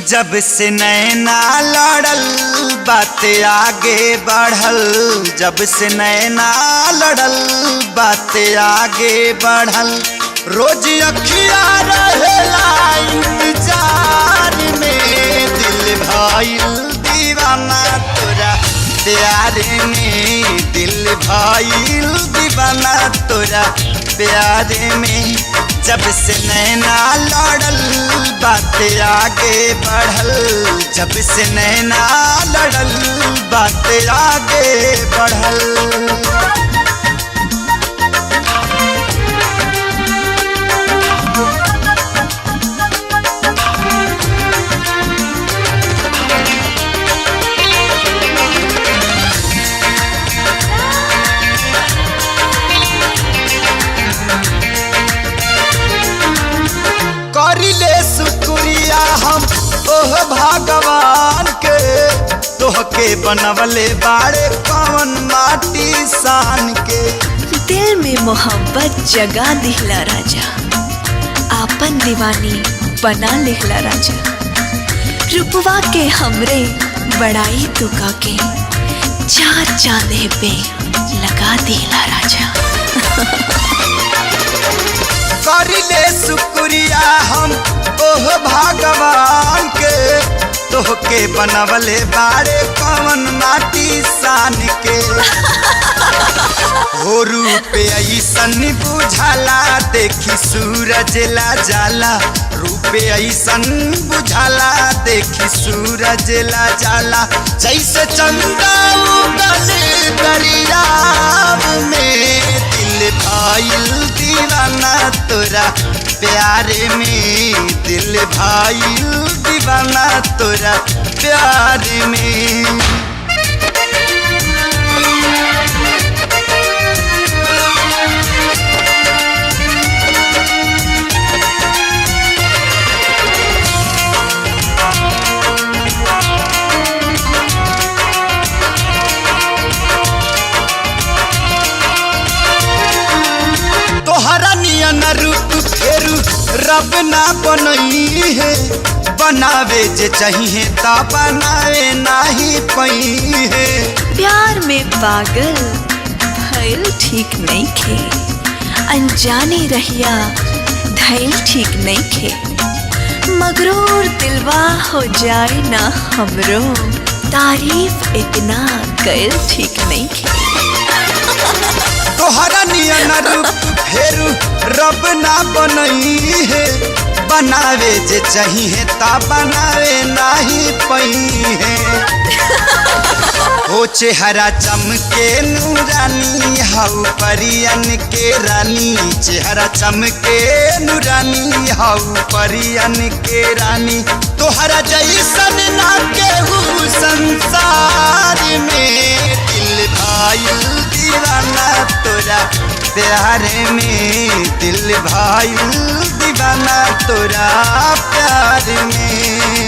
जब से नैना लड़ल बात आगे बढ़ल, जब से नैना लड़ल बात आगे बढ़ल। रोज अखिया रहेला इंतजार में, दिल भइल दीवाना तोरा प्यार में, दिल भइल दीवाना तोरा प्यार में। जब से नैना लड़ल बात आगे बढ़ल, जब से नैना लड़ल बात आगे बढ़ल। करिले शुक्रिया हम ओह भगवान के, तोहके बनवले बाड़े कौन माटी सान के। दिल में मोहब्बत जगा दिहला राजा, आपन दीवानी बना लिहला राजा। रूपवा के हमरे बड़ाई तुका के, चार चांदे पे लगा दिहला राजा। करिले शुक्रिया हम ओह भगवान के, तोहके बनवले बाड़े कौन माटी सान के। हो रूप ऐसन बुझाला देखी सूरज ला जाला, रूप ऐसन बुझाला देखी सूरज ला जाला। जैसे चंदा उगल दरियाव में, दिल भइल दीवाना तोरा प्यार में, दिल भइल दीवाना तोरा प्यार में। तोहरा नियन रूप फेरू रब ना बनई है, बनावे जे चाहिए ता बनावे नाही पई है। प्यार में पागल भइल ठीक नहीं खे, अनजाने रहिया धैल ठीक नहीं खे। मगरूर दिलवा हो जाए ना हमरो, तारीफ इतना कैल ठीक नहीं खे। तोहरा नियन रूप फेरू रब ना बनई है, बनावे जे चाहिए ता बनावे नाही पई है। हो चेहरा चमके नूरानी हाउ परियन के रानी, चेहरा चमके नूरानी हाउ परियन के रानी। तोहरा जैसन ना केहू संसार में, दिल भइल दीवाना तोरा प्यार में, दिल भइल दीवाना तोरा प्यार में।